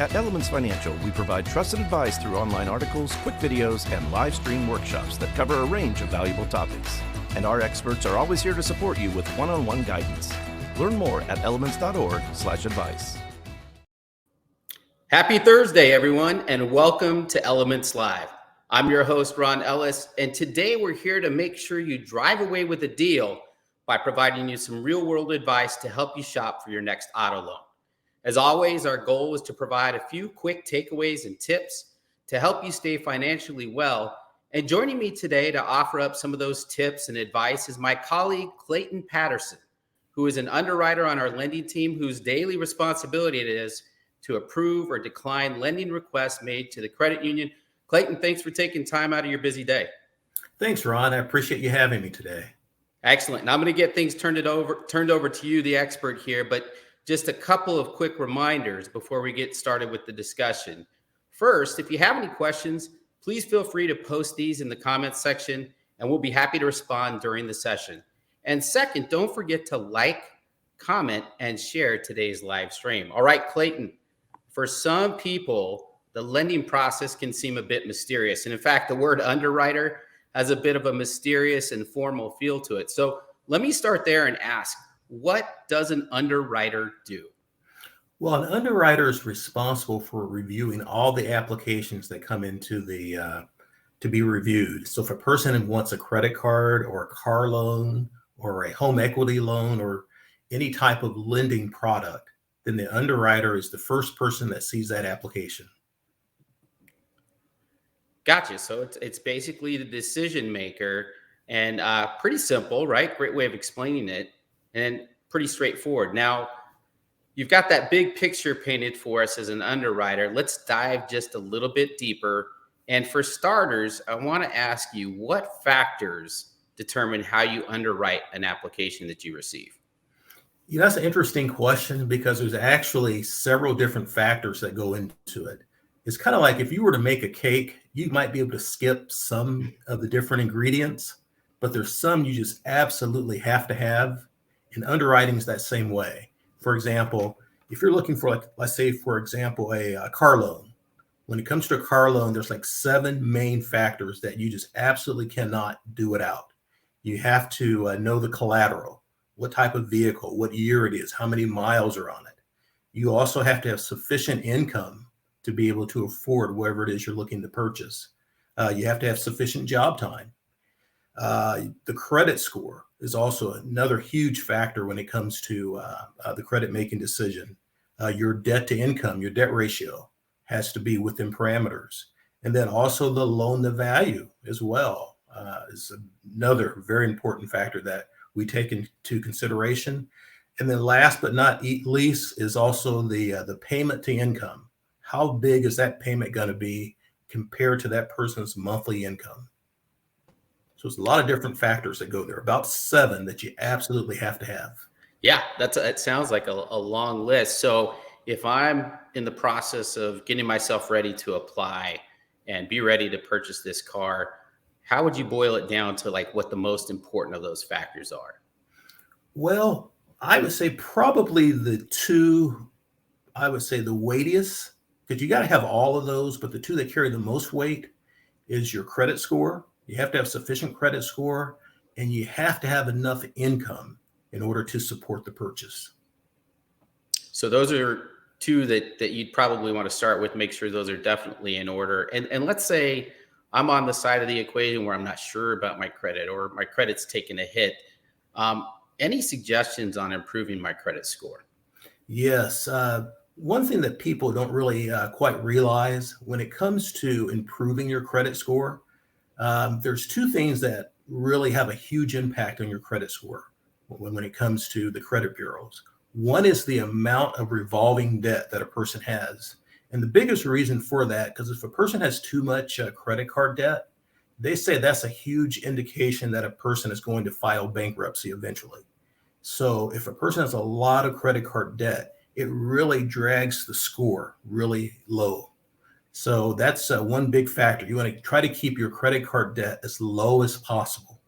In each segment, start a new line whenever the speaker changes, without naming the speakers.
At Elements Financial, we provide trusted advice through online articles, quick videos, and live stream workshops that cover a range of valuable topics. And our experts are always here to support you with one-on-one guidance. Learn more at elements.org/advice.
Happy Thursday, everyone, and welcome to Elements Live. I'm your host, Ron Ellis, and today we're here to make sure you drive away with a deal by providing you some real-world advice to help you shop for your next auto loan. As always, our goal is to provide a few quick takeaways and tips to help you stay financially well. And joining me today to offer up some of those tips and advice is my colleague, Clayton Patterson, who is an underwriter on our lending team whose daily responsibility it is to approve or decline lending requests made to the credit union. Clayton, thanks for taking time out of your busy day.
Thanks, Ron. I appreciate you having me today.
Excellent. Now I'm going to get things turned over to you, the expert here, but just a couple of quick reminders before we get started with the discussion. First, if you have any questions, please feel free to post these in the comments section, and we'll be happy to respond during the session. And second, don't forget to like, comment, and share today's live stream. All right, Clayton, for some people, the lending process can seem a bit mysterious. And in fact, the word underwriter has a bit of a mysterious and formal feel to it. So let me start there and ask, what does an underwriter do?
Well, an underwriter is responsible for reviewing all the applications that come into the to be reviewed. So if a person wants a credit card or a car loan or a home equity loan or any type of lending product, then the underwriter is the first person that sees that application.
Gotcha. So it's basically the decision maker, and pretty simple, right? Great way of explaining it, and pretty straightforward. Now, you've got that big picture painted for us as an underwriter. Let's dive just a little bit deeper. And for starters, I want to ask you, what factors determine how you underwrite an application that you receive?
Yeah, that's an interesting question because there's actually several different factors that go into it. It's kind of like if you were to make a cake, you might be able to skip some of the different ingredients, but there's some you just absolutely have to have. And underwriting is that same way. For example, if you're looking for, like, let's say, for example, a car loan. When it comes to a car loan, there's like 7 main factors that you just absolutely cannot do without. You have to know the collateral, what type of vehicle, what year it is, how many miles are on it. You also have to have sufficient income to be able to afford whatever it is you're looking to purchase. You have to have sufficient job time. The credit score is also another huge factor when it comes to the credit making decision. Your debt to income, your debt ratio has to be within parameters. And then also the loan to value as well is another very important factor that we take into consideration. And then last but not least is also the payment to income. How big is that payment going to be compared to that person's monthly income? So it's a lot of different factors that go there, about 7 that you absolutely have to have.
Yeah, it sounds like a long list. So if I'm in the process of getting myself ready to apply and be ready to purchase this car, how would you boil it down to like what the most important of those factors are?
Well, I would say probably the weightiest, because you got to have all of those, but the 2 that carry the most weight is your credit score. You have to have sufficient credit score, and you have to have enough income in order to support the purchase.
So those are 2 that you'd probably want to start with, make sure those are definitely in order. And let's say I'm on the side of the equation where I'm not sure about my credit or my credit's taken a hit. Any suggestions on improving my credit score?
Yes. One thing that people don't really quite realize when it comes to improving your credit score, there's 2 things that really have a huge impact on your credit score when it comes to the credit bureaus. One is the amount of revolving debt that a person has. And the biggest reason for that, because if a person has too much credit card debt, they say that's a huge indication that a person is going to file bankruptcy eventually. So if a person has a lot of credit card debt, it really drags the score really low. So that's one big factor. You want to try to keep your credit card debt as low as possible.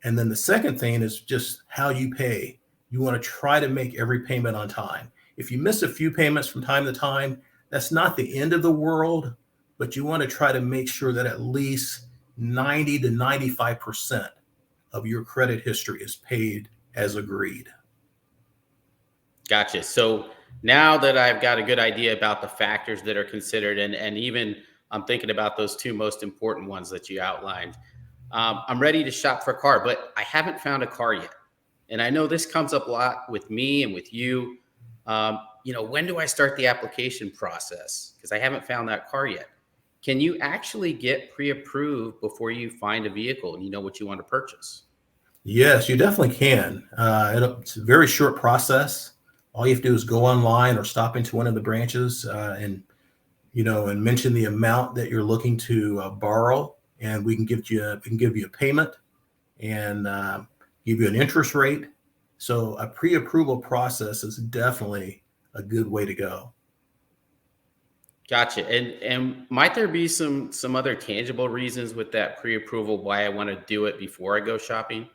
And then the second thing is just how you pay. You want to try to make every payment on time. If you miss a few payments from time to time, That's not the end of the world, but you want to try to make sure that at least 90 to 95% of your credit history is paid as agreed.
Gotcha. So now that I've got a good idea about the factors that are considered, and even I'm thinking about those two most important ones that you outlined, I'm ready to shop for a car, but I haven't found a car yet. And I know this comes up a lot with me and with you. When do I start the application process? Because I haven't found that car yet. Can you actually get pre-approved before you find a vehicle and you know what you want to purchase?
Yes, you definitely can. It's a very short process. All you have to do is go online or stop into one of the branches and mention the amount that you're looking to borrow, and we can give you a payment and give you an interest rate. So a pre-approval process is definitely a good way to go.
Gotcha. And might there be some other tangible reasons with that pre-approval why I want to do it before I go shopping?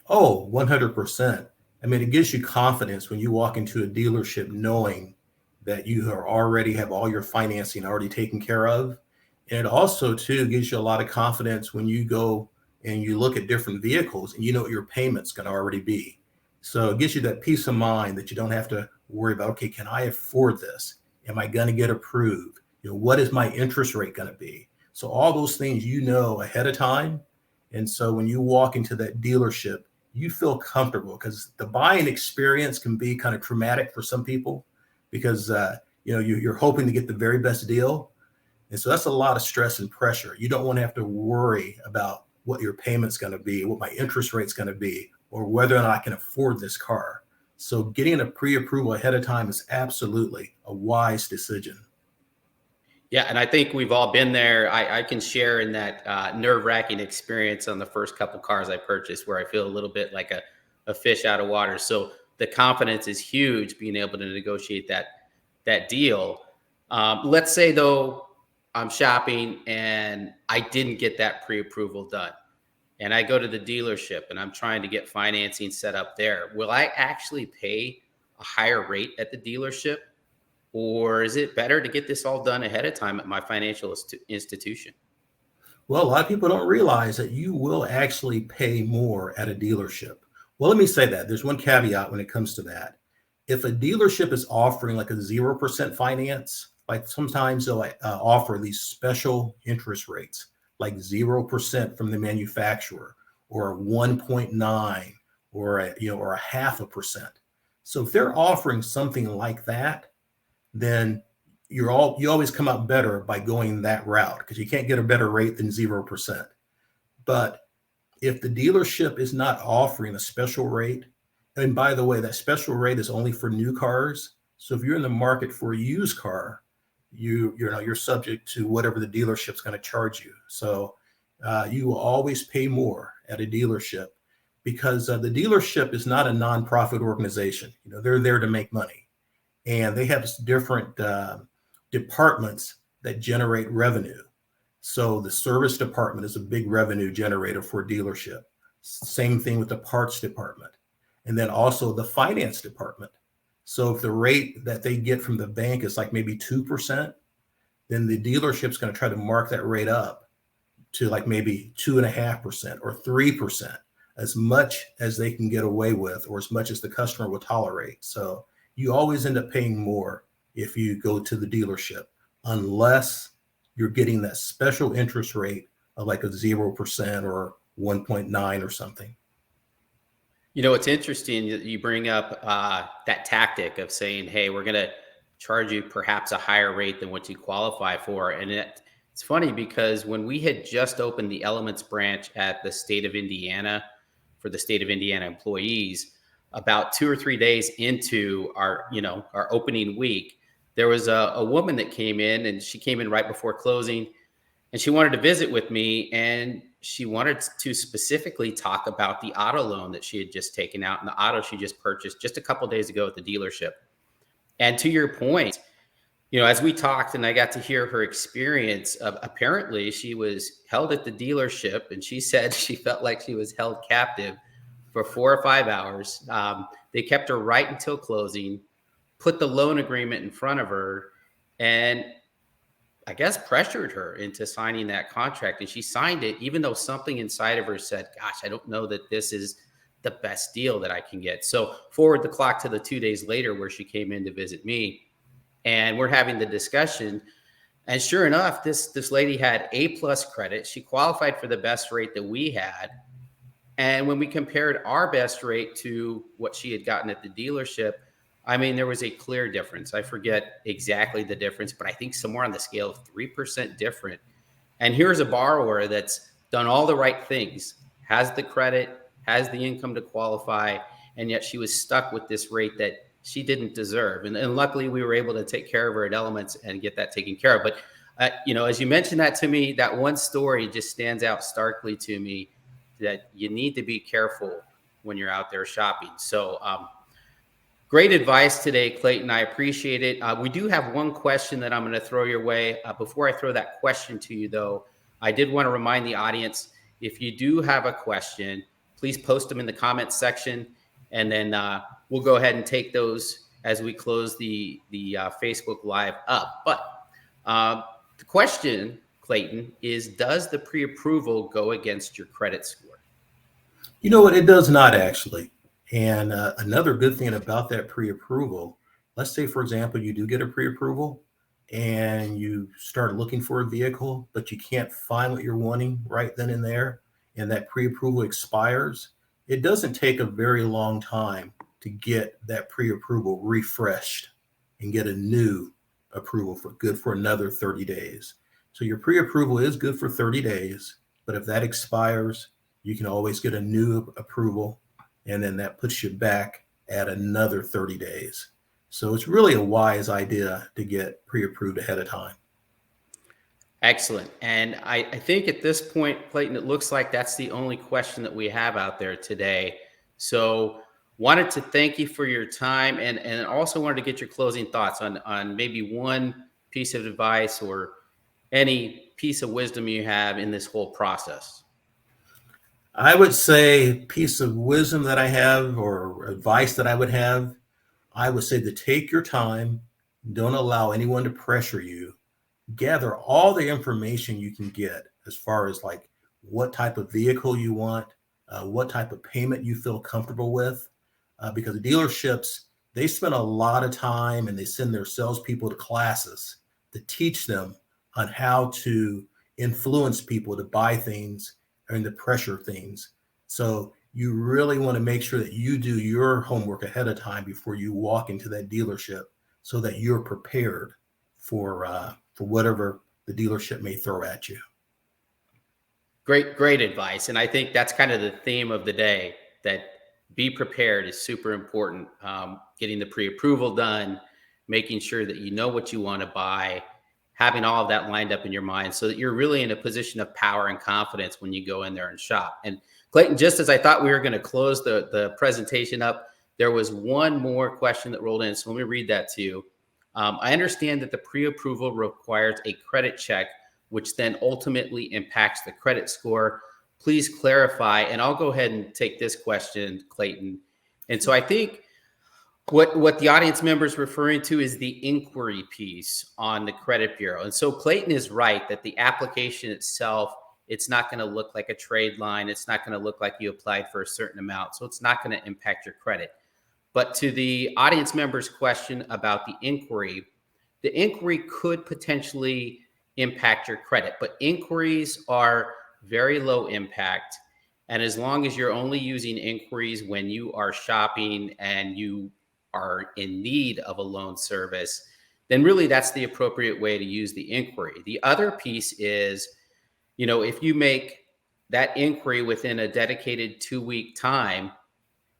Oh, 100%. I mean, it gives you confidence when you walk into a dealership knowing that you are already have all your financing already taken care of. And it also, too, gives you a lot of confidence when you go and you look at different vehicles and you know what your payment's going to already be. So it gives you that peace of mind that you don't have to worry about, okay, can I afford this? Am I going to get approved? What is my interest rate going to be? So all those things you know ahead of time. And so when you walk into that dealership, you feel comfortable because the buying experience can be kind of traumatic for some people because you're hoping to get the very best deal, and so that's a lot of stress and pressure. You don't want to have to worry about what your payment's going to be, what my interest rate's going to be, or whether or not I can afford this car. So getting a pre-approval ahead of time is absolutely a wise decision.
Yeah, and I think we've all been there. I can share in that nerve-wracking experience on the first couple cars I purchased where I feel a little bit like a fish out of water. So the confidence is huge being able to negotiate that deal. Let's say, though, I'm shopping and I didn't get that pre-approval done. And I go to the dealership and I'm trying to get financing set up there. Will I actually pay a higher rate at the dealership? Or is it better to get this all done ahead of time at my financial institution?
Well, a lot of people don't realize that you will actually pay more at a dealership. Well, let me say that there's one caveat when it comes to that. If a dealership is offering like a 0% finance, like sometimes they'll offer these special interest rates, like 0% from the manufacturer, or 1.9, or a half a percent. So if they're offering something like that, then you always come out better by going that route because you can't get a better rate than 0%. But if the dealership is not offering a special rate, and by the way, that special rate is only for new cars. So if you're in the market for a used car, you're subject to whatever the dealership's going to charge you. So you will always pay more at a dealership because the dealership is not a nonprofit organization. They're there to make money, and they have different departments that generate revenue. So the service department is a big revenue generator for a dealership. Same thing with the parts department. And then also the finance department. So if the rate that they get from the bank is like maybe 2%, then the dealership's going to try to mark that rate up to like maybe 2.5% or 3%, as much as they can get away with, or as much as the customer will tolerate. So you always end up paying more if you go to the dealership, unless you're getting that special interest rate of like a 0% or 1.9 or something.
It's interesting that you bring up that tactic of saying, hey, we're going to charge you perhaps a higher rate than what you qualify for. And it's funny because when we had just opened the Elements branch at the state of Indiana for the state of Indiana employees, about 2 or 3 days into our opening week, there was a woman that came in, and she came in right before closing, and she wanted to visit with me, and she wanted to specifically talk about the auto loan that she had just taken out and the auto she just purchased just a couple days ago at the dealership. And to your point, as we talked and I got to hear her experience, apparently she was held at the dealership, and she said she felt like she was held captive for 4 or 5 hours. They kept her right until closing, put the loan agreement in front of her, and I guess pressured her into signing that contract. And she signed it, even though something inside of her said, gosh, I don't know that this is the best deal that I can get. So forward the clock to the 2 days later where she came in to visit me, and we're having the discussion. And sure enough, this lady had A+ credit. She qualified for the best rate that we had. And when we compared our best rate to what she had gotten at the dealership, I mean, there was a clear difference. I forget exactly the difference, but I think somewhere on the scale of 3% different. And here's a borrower that's done all the right things, has the credit, has the income to qualify, and yet she was stuck with this rate that she didn't deserve. And luckily, we were able to take care of her at Elements and get that taken care of. But, as you mentioned that to me, that one story just stands out starkly to me, that you need to be careful when you're out there shopping. So, great advice today, Clayton. I appreciate it. We do have one question that I'm going to throw your way. Before I throw that question to you, though, I did want to remind the audience, if you do have a question, please post them in the comments section, and then we'll go ahead and take those as we close the Facebook Live up. But the question, Clayton, is, does the pre-approval go against your credit score?
You know what? It does not actually. And another good thing about that pre-approval, let's say, for example, you do get a pre-approval and you start looking for a vehicle, but you can't find what you're wanting right then and there, and that pre-approval expires. It doesn't take a very long time to get that pre-approval refreshed and get a new approval for another 30 days. So your pre-approval is good for 30 days, but if that expires, you can always get a new approval, and then that puts you back at another 30 days. So it's really a wise idea to get pre-approved ahead of time.
Excellent. And I think at this point, Clayton, it looks like that's the only question that we have out there today. So wanted to thank you for your time, and also wanted to get your closing thoughts on maybe one piece of advice or any piece of wisdom you have in this whole process.
I would say piece of wisdom that I have, or advice that I would have, I would say to take your time. Don't allow anyone to pressure you. Gather all the information you can get as far as like what type of vehicle you want, what type of payment you feel comfortable with, because the dealerships, they spend a lot of time and they send their salespeople to classes to teach them on how to influence people to buy things and to pressure things. So you really want to make sure that you do your homework ahead of time before you walk into that dealership, so that you're prepared for whatever the dealership may throw at you.
Great advice. And I think that's kind of the theme of the day, that be prepared is super important. Getting the pre-approval done, making sure that you know what you want to buy, having all of that lined up in your mind so that you're really in a position of power and confidence when you go in there and shop. And Clayton, just as I thought we were going to close the presentation up, there was one more question that rolled in. So let me read that to you. I understand that the pre-approval requires a credit check, which then ultimately impacts the credit score. Please clarify. And I'll go ahead and take this question, Clayton. And so I think what the audience member is referring to is the inquiry piece on the credit bureau. And so Clayton is right that the application itself, it's not going to look like a trade line. It's not going to look like you applied for a certain amount. So it's not going to impact your credit. But to the audience member's question about the inquiry could potentially impact your credit, but inquiries are very low impact. And as long as you're only using inquiries when you are shopping and you are in need of a loan service, then really that's the appropriate way to use the inquiry. The other piece is, if you make that inquiry within a dedicated 2-week time,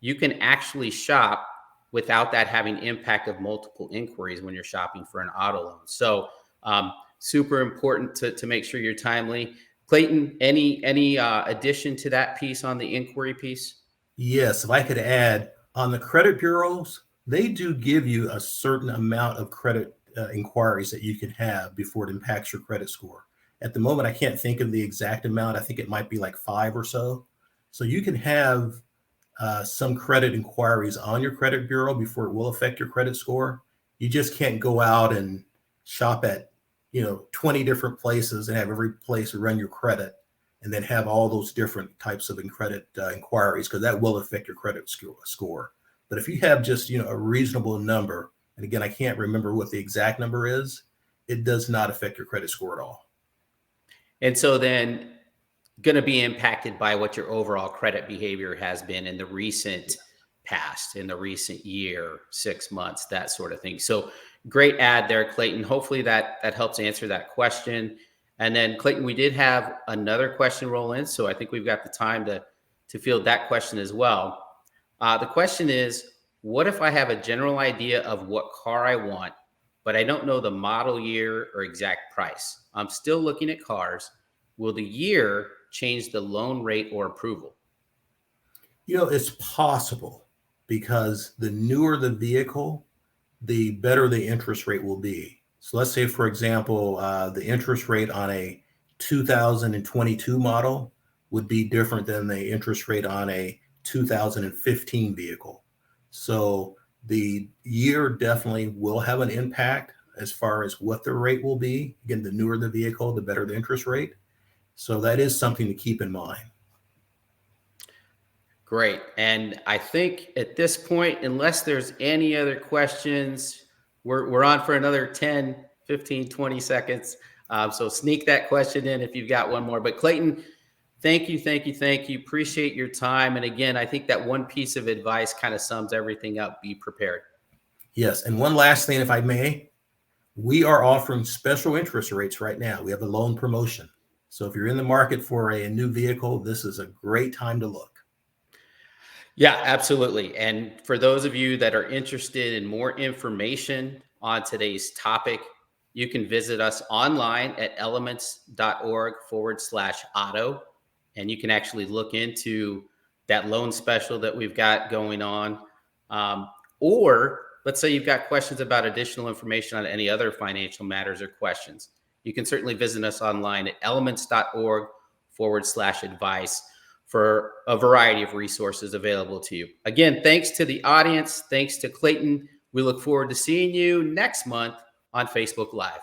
you can actually shop without that having impact of multiple inquiries when you're shopping for an auto loan. So super important to make sure you're timely. Clayton, any addition to that piece on the inquiry piece?
Yes, if I could add, on the credit bureaus, they do give you a certain amount of credit inquiries that you can have before it impacts your credit score. At the moment, I can't think of the exact amount. I think it might be like 5 or so. So you can have some credit inquiries on your credit bureau before it will affect your credit score. You just can't go out and shop at, 20 different places and have every place run your credit, and then have all those different types of credit inquiries, because that will affect your credit score. But if you have just, a reasonable number, and again, I can't remember what the exact number is, it does not affect your credit score at all.
And so then going to be impacted by what your overall credit behavior has been in the recent past, in the recent year, 6 months, that sort of thing. So great ad there, Clayton. Hopefully that helps answer that question. And then Clayton, we did have another question roll in, so I think we've got the time to field that question as well. The question is, what if I have a general idea of what car I want, but I don't know the model year or exact price? I'm still looking at cars. Will the year change the loan rate or approval?
It's possible, because the newer the vehicle, the better the interest rate will be. So let's say, for example, the interest rate on a 2022 model would be different than the interest rate on a 2015 vehicle. So the year definitely will have an impact as far as what the rate will be. Again, the newer the vehicle, the better the interest rate. So that is something to keep in mind.
Great. And I think at this point, unless there's any other questions, we're on for another 10, 15, 20 seconds. So sneak that question in if you've got one more. But Clayton, thank you. Appreciate your time. And again, I think that one piece of advice kind of sums everything up. Be prepared.
Yes. And one last thing, if I may, we are offering special interest rates right now. We have a loan promotion. So if you're in the market for a new vehicle, this is a great time to look.
Yeah, absolutely. And for those of you that are interested in more information on today's topic, you can visit us online at elements.org/auto. And you can actually look into that loan special that we've got going on. Or let's say you've got questions about additional information on any other financial matters or questions. You can certainly visit us online at elements.org/advice for a variety of resources available to you. Again, thanks to the audience. Thanks to Clayton. We look forward to seeing you next month on Facebook Live.